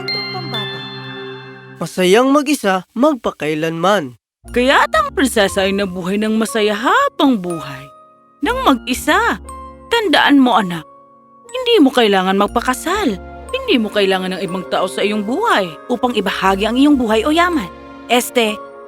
Kwentong pambata. Masayang mag-isa magpakailanman. Kaya't ang prinsesa ay nabuhay ng masaya habang buhay. Nang mag-isa, tandaan mo anak, hindi mo kailangan magpakasal. Hindi mo kailangan ng ibang tao sa iyong buhay upang ibahagi ang iyong buhay o yaman.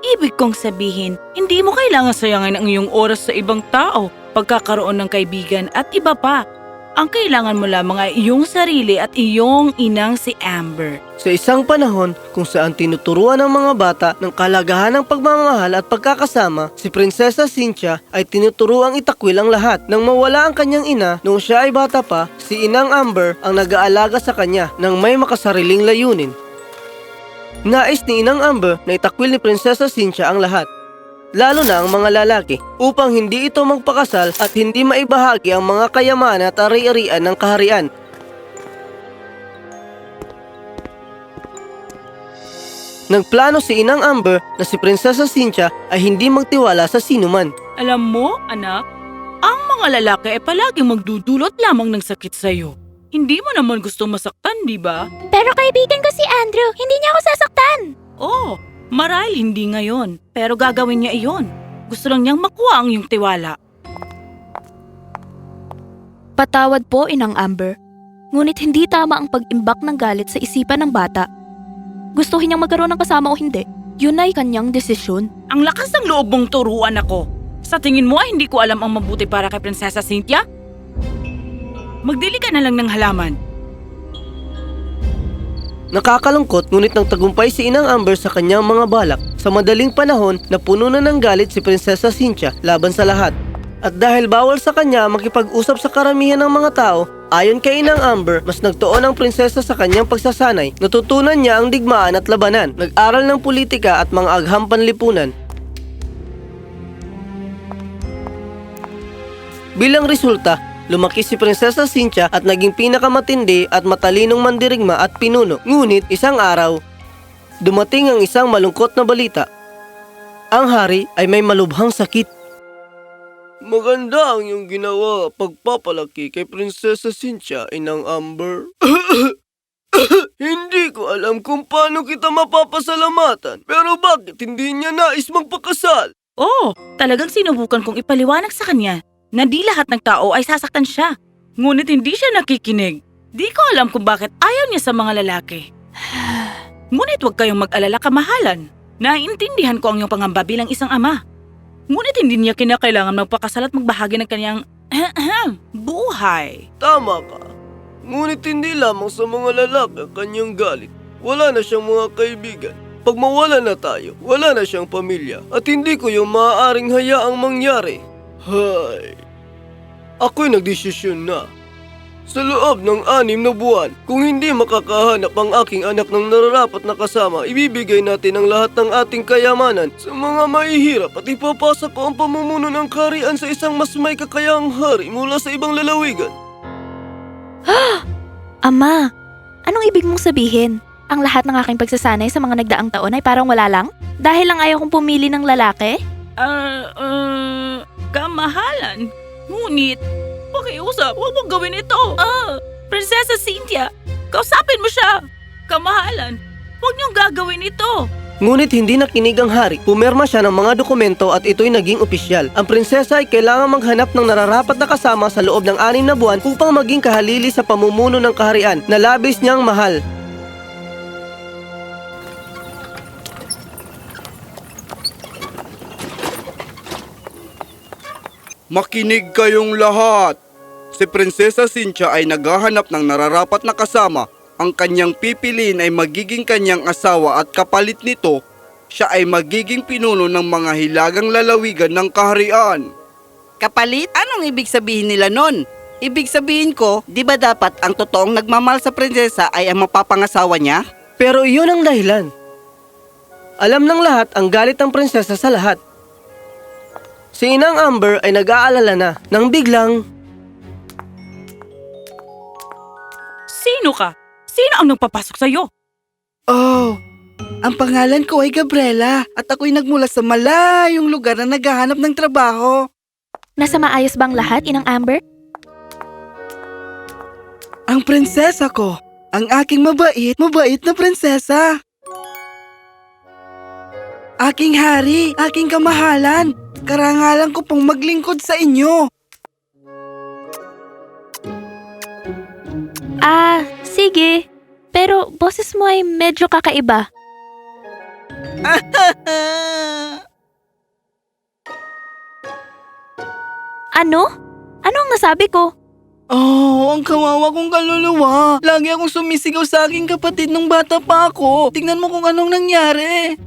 Ibig kong sabihin, hindi mo kailangan sayangin ang iyong oras sa ibang tao, pagkakaroon ng kaibigan at iba pa. Ang kailangan mo lamang ay iyong sarili at iyong inang si Amber. Sa isang panahon kung saan tinuturuan ng mga bata ng kalagahan ng pagmamahal at pagkakasama, si Prinsesa Cynthia ay tinuturuang itakwil ang lahat. Nang mawala ang kanyang ina noong siya ay bata pa, si Inang Amber ang nag-aalaga sa kanya nang may makasariling layunin. Nais ni Inang Amber na itakwil ni Prinsesa Cynthia ang lahat, lalo na ang mga lalaki, upang hindi ito magpakasal at hindi maibahagi ang mga kayamanan at ari-arian ng kaharian. Nagplano si Inang Amber na si Prinsesa Cynthia ay hindi magtiwala sa sinuman. Alam mo, anak, ang mga lalaki ay palaging magdudulot lamang ng sakit sa'yo. Hindi mo naman gustong masaktan, di ba? Pero kaibigan ko si Andrew, hindi niya ako sasaktan. Oo, marahil hindi ngayon, pero gagawin niya iyon. Gusto lang niyang makuha ang iyong tiwala. Patawad po, Inang Amber. Ngunit hindi tama ang pag-imbak ng galit sa isipan ng bata. Gustuhin niyang magkaroon ng kasama o hindi, yun ay kanyang desisyon. Ang lakas ng loob mong turuan ako. Sa tingin mo ay hindi ko alam ang mabuti para kay Prinsesa Cynthia? Magdili ka na lang ng halaman. Nakakalungkot ngunit nang tagumpay si Inang Amber sa kanyang mga balak. Sa madaling panahon, napuno na ng galit si Prinsesa Cynthia laban sa lahat. At dahil bawal sa kanya makipag-usap sa karamihan ng mga tao, ayon kay Inang Amber, mas nagtuon ang prinsesa sa kanyang pagsasanay. Natutunan niya ang digmaan at labanan, nag-aral ng politika at mga agham panlipunan. Bilang resulta, lumaki si Prinsesa Cynthia at naging pinakamatindi at matalinong mandirigma at pinuno. Ngunit isang araw, dumating ang isang malungkot na balita. Ang hari ay may malubhang sakit. Maganda ang iyong ginawa pagpapalaki kay Prinsesa Cynthia, Inang Amber. Hindi ko alam kung paano kita mapapasalamatan, pero bakit hindi niya nais magpakasal? Oo, talagang sinubukan kong ipaliwanag sa kanya na di lahat ng tao ay sasaktan siya. Ngunit hindi siya nakikinig. Di ko alam kung bakit ayaw niya sa mga lalaki. Ngunit huwag kayong mag-alala, kamahalan. Naiintindihan ko ang iyong pangamba bilang isang ama. Ngunit hindi niya kinakailangan magpakasal at magbahagi ng kanyang buhay. Tama ka. Ngunit hindi lamang sa mga lalaki ang kanyang galit. Wala na siyang mga kaibigan. Pag mawala na tayo, wala na siyang pamilya. At hindi ko yung maaaring hayaang mangyari. Hay, ako'y nagdesisyon na. Sa loob ng 6 na buwan, kung hindi makakahanap ang aking anak ng nararapat na kasama, ibibigay natin ang lahat ng ating kayamanan sa mga mahihirap at ipapasa ko ang pamumuno ng kaharian sa isang mas may kakayahang hari mula sa ibang lalawigan. Ama, anong ibig mong sabihin? Ang lahat ng aking pagsasanay sa mga nagdaang taon ay parang wala lang? Dahil lang ayaw kong pumili ng lalaki? Kamahalan. Ngunit, pakiusap, huwag mong gawin ito. Prinsesa Cynthia, kausapin mo siya. Kamahalan, huwag niyong gagawin ito. Ngunit hindi nakinig ang hari. Pumirma siya ng mga dokumento at ito'y naging opisyal. Ang prinsesa ay kailangang maghanap ng nararapat na kasama sa loob ng 6 na buwan upang maging kahalili sa pamumuno ng kaharian na labis niyang mahal. Makinig kayong lahat! Si Prinsesa Cynthia ay naghahanap ng nararapat na kasama. Ang kanyang pipiliin ay magiging kanyang asawa at kapalit nito, siya ay magiging pinuno ng mga hilagang lalawigan ng kaharian. Kapalit? Anong ibig sabihin nila nun? Ibig sabihin ko, di ba dapat ang totoong nagmamahal sa prinsesa ay ang mapapangasawa niya? Pero iyon ang dahilan. Alam ng lahat ang galit ng prinsesa sa lahat. Si Inang Amber ay nag-aalala na nang biglang... Sino ka? Sino ang nagpapasok sa'yo? Oh, ang pangalan ko ay Gabriela at ako'y nagmula sa malayong lugar na naghahanap ng trabaho. Nasa maayos bang lahat, Inang Amber? Ang prinsesa ko, ang aking mabait na prinsesa. Aking hari, aking kamahalan, karangalan ko pong maglingkod sa inyo. Sige. Pero boses mo ay medyo kakaiba. Ano? Ano ang nasabi ko? Oh, ang kawawa kong kaluluwa. Lagi akong sumisigaw sa aking kapatid nung bata pa ako. Tingnan mo kung anong nangyari.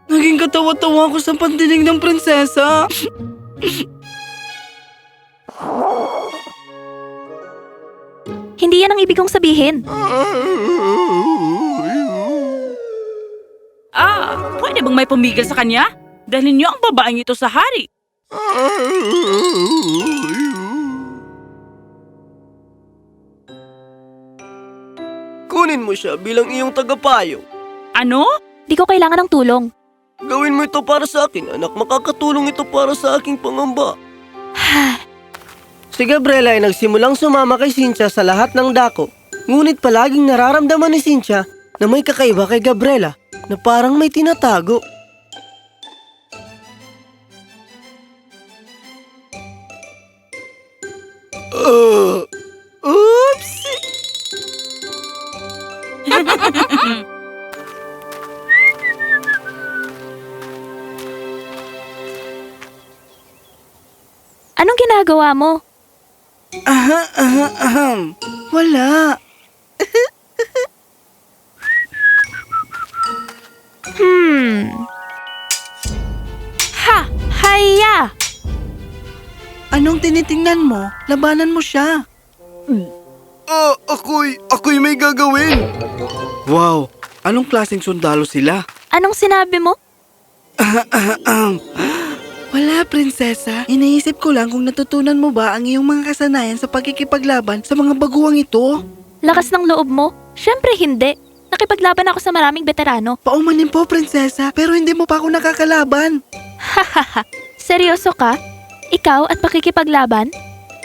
Naging katawa-tawa ako sa pandinig ng prinsesa. Hindi yan ang ibig kong sabihin. Pwede bang may pumigil sa kanya? Dalhin niyo ang babaeng ito sa hari. Kunin mo siya bilang iyong tagapayo. Ano? Di ko kailangan ng tulong. Gawin mo ito para sa akin, anak. Makakatulong ito para sa aking pangamba. Si Gabriela ay nagsimulang sumama kay Cynthia sa lahat ng dako. Ngunit palaging nararamdaman ni Cynthia na may kakaiba kay Gabriela na parang may tinatago. Oops! Anong ginagawa mo? Wala. Haya! Anong tinitingnan mo? Labanan mo siya. Ako'y may gagawin. Wow, anong klaseng sundalo sila? Anong sinabi mo? Wala, prinsesa. Iniisip ko lang kung natutunan mo ba ang iyong mga kasanayan sa pagkikipaglaban sa mga baguhang ito. Lakas ng loob mo? Syempre hindi. Nakipaglaban ako sa maraming veterano. Paumanin po, prinsesa, pero hindi mo pa ako nakakalaban. Seryoso ka? Ikaw at pakikipaglaban?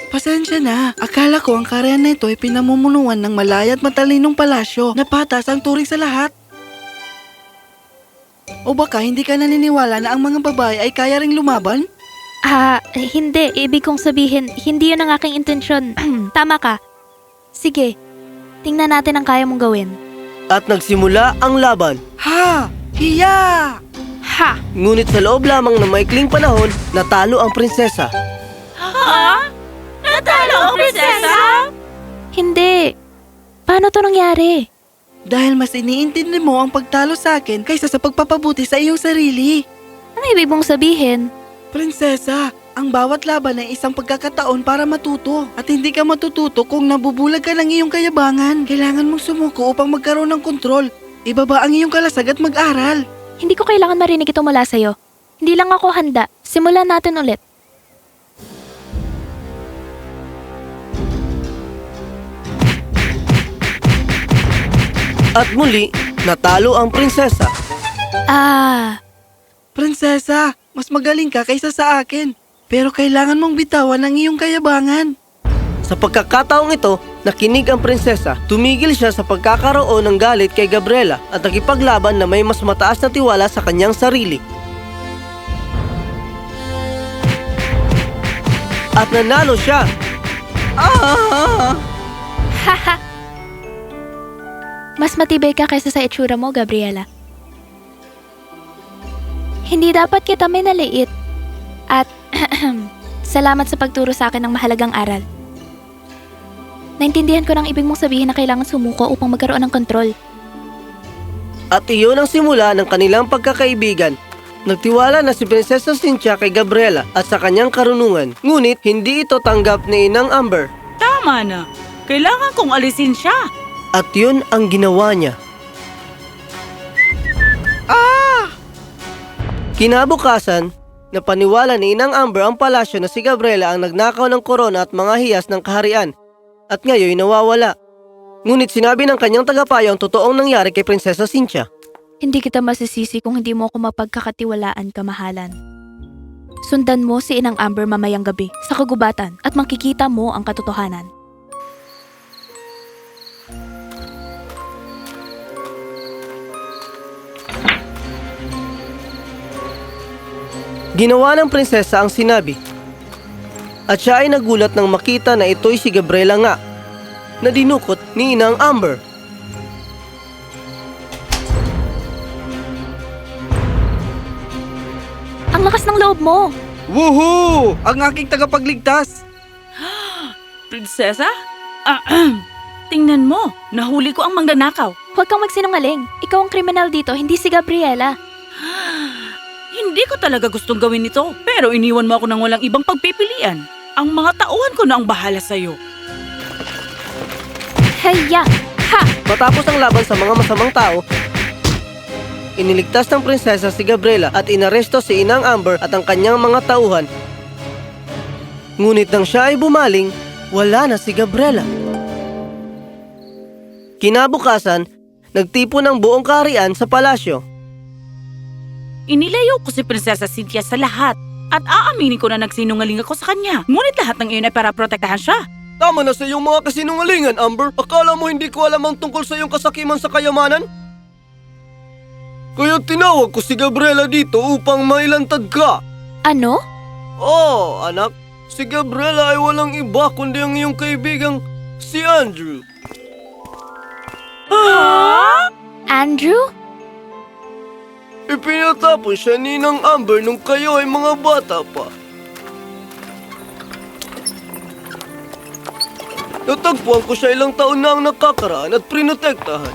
Pasensya na. Akala ko ang karyan na ito ay pinamumunuan ng malaya at matalinong palasyo na patas ang turing sa lahat. O baka hindi ka naniniwala na ang mga babae ay kaya ring lumaban? Hindi. Ibig kong sabihin, hindi yun ang aking intensyon. Tama ka. Sige, tingnan natin ang kaya mong gawin. At nagsimula ang laban. Ha! Hiya! Ha! Ngunit sa loob lamang ng maikling panahon, natalo ang prinsesa. Natalo ang prinsesa? Hindi. Paano to nangyari? Dahil mas iniintindi mo ang pagtalo sa akin kaysa sa pagpapabuti sa iyong sarili. Ano ibig mong sabihin? Prinsesa, ang bawat laban ay isang pagkakataon para matuto. At hindi ka matututo kung nabubulag ka ng iyong kayabangan. Kailangan mong sumuko upang magkaroon ng kontrol. Ibaba ang iyong kalasag at mag-aral. Hindi ko kailangan marinig ito mula sa'yo. Hindi lang ako handa. Simulan natin ulit. At muli, natalo ang prinsesa. Prinsesa, mas magaling ka kaysa sa akin. Pero kailangan mong bitawan ang iyong kayabangan. Sa pagkakataong ito, nakinig ang prinsesa. Tumigil siya sa pagkakaroon ng galit kay Gabriela at nakipaglaban na may mas mataas na tiwala sa kanyang sarili. At nanalo siya. Mas matibay ka kaysa sa itsura mo, Gabriela. Hindi dapat kita minaliit. At salamat sa pagturo sa akin ng mahalagang aral. Naintindihan ko ng ibig mong sabihin na kailangan sumuko upang magkaroon ng kontrol. At iyon ang simula ng kanilang pagkakaibigan. Nagtiwala na si Prinsesa Cynthia kay Gabriela at sa kanyang karunungan. Ngunit hindi ito tanggap ni Inang Amber. Tama na. Kailangan kong alisin siya. At yun ang ginawa niya. Kinabukasan, napaniwala ni Inang Amber ang palasyo na si Gabriela ang nagnakaw ng korona at mga hiyas ng kaharian. At ngayon nawawala. Ngunit sinabi ng kanyang tagapayo ang totoong nangyari kay Prinsesa Cynthia. Hindi kita masisisi kung hindi mo ako mapagkakatiwalaan, kamahalan. Sundan mo si Inang Amber mamayang gabi sa kagubatan at makikita mo ang katotohanan. Ginawa ng prinsesa ang sinabi. At siya ay nagulat nang makita na ito'y si Gabriela nga, na dinukot ni Inang Amber. Ang lakas ng loob mo! Woohoo! Ang aking tagapagligtas! Prinsesa? Tingnan mo, nahuli ko ang mangnanakaw. Huwag kang magsinungaling. Ikaw ang kriminal dito, hindi si Gabriela. Hindi ko talaga gustong gawin ito, pero iniwan mo ako ng walang ibang pagpipilian. Ang mga tauhan ko na ang bahala sa'yo. Haya! Ha! Matapos ang laban sa mga masamang tao, iniligtas ng prinsesa si Gabriela at inaresto si Inang Amber at ang kanyang mga tauhan. Ngunit nang siya ay bumaling, wala na si Gabriela. Kinabukasan, nagtipon ang buong kaharian sa palasyo. Inilayo ko si Prinsesa Cynthia sa lahat at aaminin ko na nagsinungaling ako sa kanya. Ngunit lahat ng iyon ay para protektahan siya. Tama na sa iyong mga kasinungalingan, Amber. Akala mo hindi ko alam ang tungkol sa iyong kasakiman sa kayamanan? Kaya tinawag ko si Gabriela dito upang mailantad ka. Ano? Oh, anak. Si Gabriela ay walang iba kundi ang iyong kaibigang si Andrew. Andrew? Ipinatapon siya ni Nang Amber nung kayo ay mga bata pa. Natagpuan ko siya ilang taon na ang nakakaraan at prinotektahan.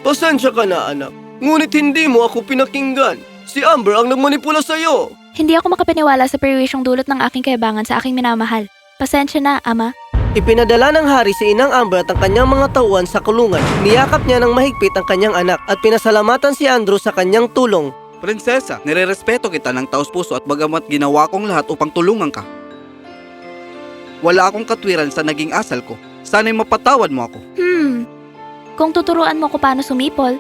Pasensya ka na, anak. Ngunit hindi mo ako pinakinggan. Si Amber ang nagmanipula sa'yo. Hindi ako makapaniwala sa perwisyong dulot ng aking kayabangan sa aking minamahal. Pasensya na, Ama. Ipinadala ng hari si Inang Amber at ang kanyang mga tauhan sa kulungan. Niyakap niya ng mahigpit ang kanyang anak at pinasalamatan si Andrew sa kanyang tulong. Prinsesa, nirerespeto kita ng taos-puso at bagamat ginawa kong lahat upang tulungan ka. Wala akong katwiran sa naging asal ko. Sana'y mapatawad mo ako. Kung tuturuan mo ko paano sumipol.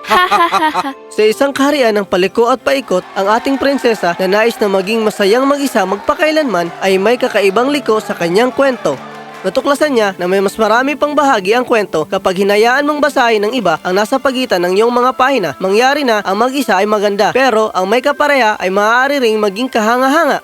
Ha ha ha ha. Sa isang kaharian ng paliko at paikot, ang ating prinsesa na nais na maging masayang mag-isa magpakailanman ay may kakaibang liko sa kanyang kwento. Natuklasan niya na may mas marami pang bahagi ang kwento kapag hinayaan mong basahin ng iba ang nasa pagitan ng iyong mga pahina. Mangyari na ang mag-isa ay maganda, pero ang may kapareha ay maaari ring maging kahanga-hanga.